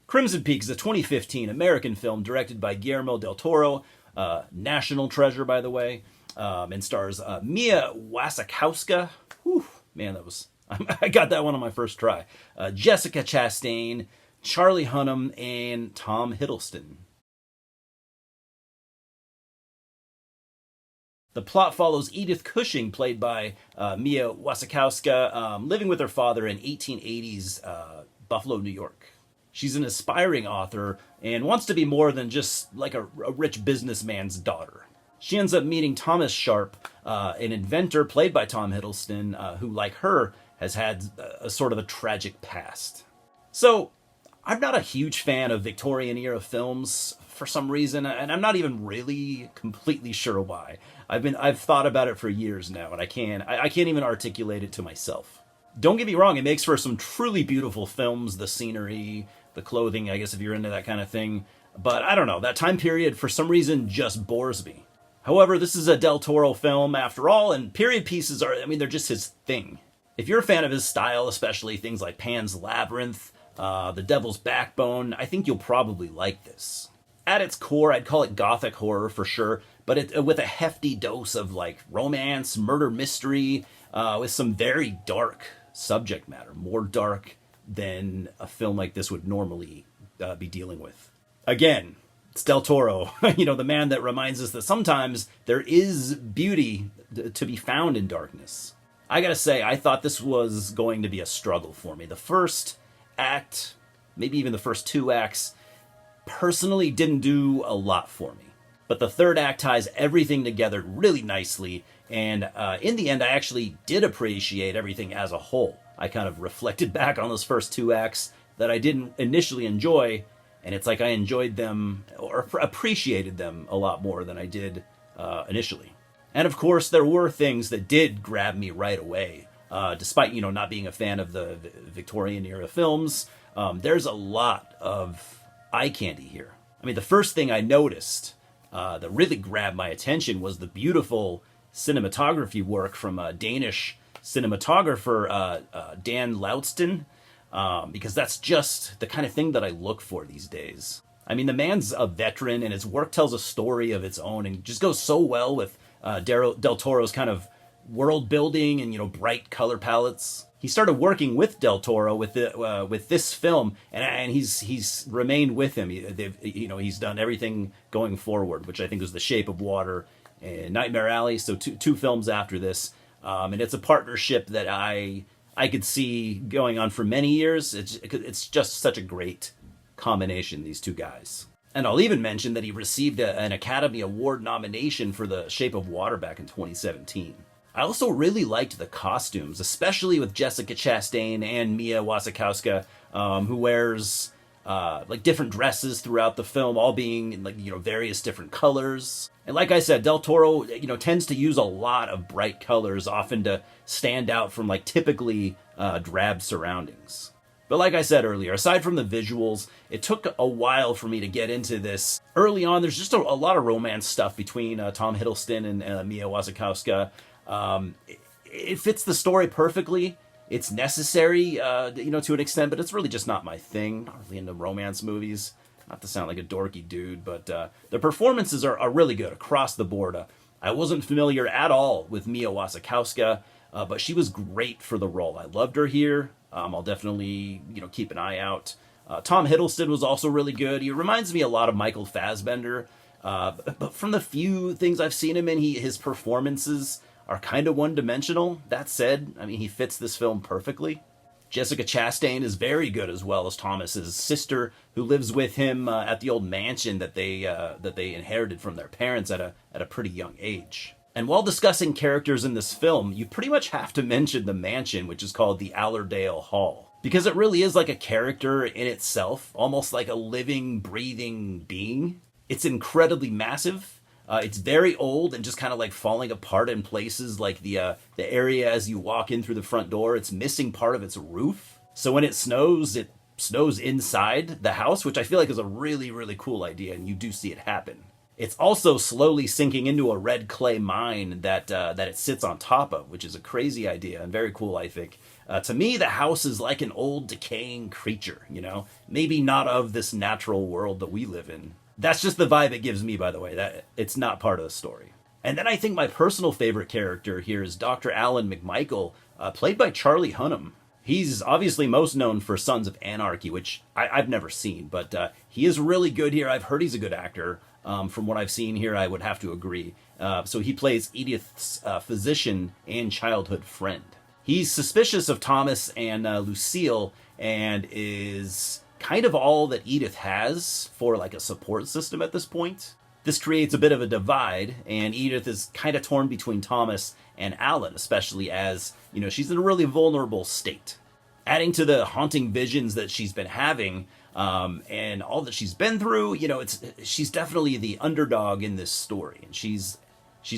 Crimson Peak is a 2015 American film directed by Guillermo del Toro, national treasure, by the way, and stars Mia Wasikowska. Whew, man, I got that one on my first try. Jessica Chastain, Charlie Hunnam, and Tom Hiddleston. The plot follows Edith Cushing, played by Mia Wasikowska, living with her father in 1880s Buffalo, New York. She's an aspiring author and wants to be more than just like a rich businessman's daughter. She ends up meeting Thomas Sharp, an inventor played by Tom Hiddleston, who, like her, has had a sort of a tragic past. So, I'm not a huge fan of Victorian-era films for some reason, and I'm not even really completely sure why. I've thought about it for years now, and I can't even articulate it to myself. Don't get me wrong, it makes for some truly beautiful films, the scenery, the clothing, I guess if you're into that kind of thing. But I don't know, that time period for some reason just bores me. However, this is a Del Toro film after all, and period pieces they're just his thing. If you're a fan of his style, especially things like Pan's Labyrinth, The Devil's Backbone, I think you'll probably like this. At its core, I'd call it Gothic horror for sure, but with a hefty dose of like romance, murder mystery, with some very dark subject matter, more dark than a film like this would normally be dealing with. Again, it's Del Toro, the man that reminds us that sometimes there is beauty to be found in darkness. I gotta say, I thought this was going to be a struggle for me. The first act, maybe even the first two acts, personally didn't do a lot for me. But the third act ties everything together really nicely, and in the end, I actually did appreciate everything as a whole. I kind of reflected back on those first two acts that I didn't initially enjoy, and it's like I enjoyed them or appreciated them a lot more than I did initially. And of course, there were things that did grab me right away. Despite, not being a fan of the Victorian-era films, there's a lot of eye candy here. The first thing I noticed that really grabbed my attention was the beautiful cinematography work from Danish cinematographer Dan Laudston, because that's just the kind of thing that I look for these days. The man's a veteran, and his work tells a story of its own, and just goes so well with Del Toro's kind of world building and bright color palettes. He started working with Del Toro with this film, and he's remained with him. He's done everything going forward, which I think was The Shape of Water and Nightmare Alley. So two films after this, and it's a partnership that I could see going on for many years. It's just such a great combination, these two guys. And I'll even mention that he received an Academy Award nomination for The Shape of Water back in 2017. I also really liked the costumes, especially with Jessica Chastain and Mia Wasikowska, who wears different dresses throughout the film, all being in various different colors. And like I said, Del Toro tends to use a lot of bright colors, often to stand out from typically drab surroundings. But like I said earlier, aside from the visuals, it took a while for me to get into this. Early on, there's just a lot of romance stuff between Tom Hiddleston and Mia Wasikowska. It fits the story perfectly. It's necessary, to an extent, but it's really just not my thing. Not really into romance movies. Not to sound like a dorky dude, but the performances are really good across the board. I wasn't familiar at all with Mia Wasikowska, but she was great for the role. I loved her here. I'll definitely, keep an eye out. Tom Hiddleston was also really good. He reminds me a lot of Michael Fassbender, but from the few things I've seen him in, his performances are kind of one-dimensional. That said, he fits this film perfectly. Jessica Chastain is very good, as well as Thomas's sister, who lives with him at the old mansion that they inherited from their parents at a pretty young age. And while discussing characters in this film, you pretty much have to mention the mansion, which is called the Allerdale Hall, because it really is like a character in itself, almost like a living, breathing being. It's incredibly massive. It's very old and just kind of falling apart in places, like the area as you walk in through the front door. It's missing part of its roof. So when it snows inside the house, which I feel like is a really, really cool idea, and you do see it happen. It's also slowly sinking into a red clay mine that it sits on top of, which is a crazy idea and very cool, I think. To me, the house is like an old decaying creature, you know, maybe not of this natural world that we live in. That's just the vibe it gives me, by the way. That it's not part of the story. And then I think my personal favorite character here is Dr. Alan McMichael, played by Charlie Hunnam. He's obviously most known for Sons of Anarchy, which I've never seen, but he is really good here. I've heard he's a good actor. From what I've seen here, I would have to agree. So he plays Edith's physician and childhood friend. He's suspicious of Thomas and Lucille and is kind of all that Edith has for like a support system at this point. This creates a bit of a divide, and Edith is kind of torn between Thomas and Alan, especially as, you know, she's in a really vulnerable state. Adding to the haunting visions that she's been having, and all that she's been through, you know, she's definitely the underdog in this story, and she's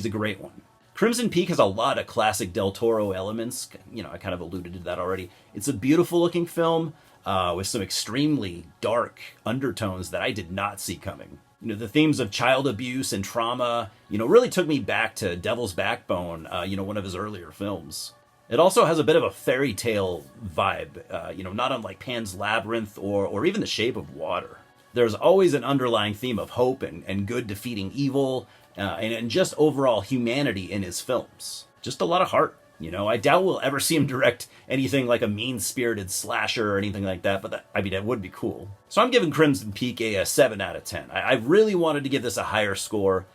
a great one. Crimson Peak has a lot of classic Del Toro elements. You know, I kind of alluded to that already. It's a beautiful looking film with some extremely dark undertones that I did not see coming. You know, the themes of child abuse and trauma, you know, really took me back to Devil's Backbone, you know, one of his earlier films. It also has a bit of a fairy tale vibe, you know, not unlike Pan's Labyrinth or even The Shape of Water. There's always an underlying theme of hope and good defeating evil, and just overall humanity in his films. Just a lot of heart. You know, I doubt we'll ever see him direct anything like a mean-spirited slasher or anything like that, but that would be cool. So I'm giving Crimson Peak a 7 out of 10. I really wanted to give this a higher score.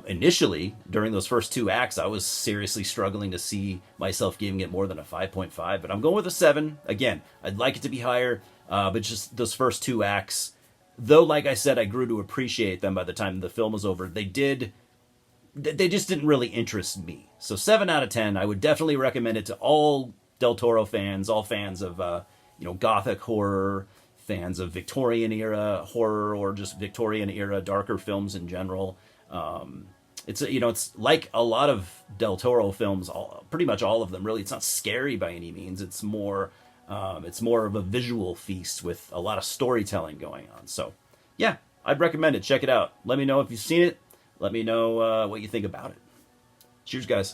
Initially, during those first 2 acts, I was seriously struggling to see myself giving it more than a 5.5, but I'm going with a 7. Again, I'd like it to be higher, but just those first 2 acts, though, like I said, I grew to appreciate them by the time the film was over, they just didn't really interest me. So 7 out of 10, I would definitely recommend it to all Del Toro fans, all fans of, you know, Gothic horror, fans of Victorian era horror, or just Victorian era darker films in general. It's like a lot of Del Toro films, pretty much all of them, really. It's not scary by any means. It's more of a visual feast with a lot of storytelling going on. So, yeah, I'd recommend it. Check it out. Let me know if you've seen it. Let me know what you think about it. Cheers, guys.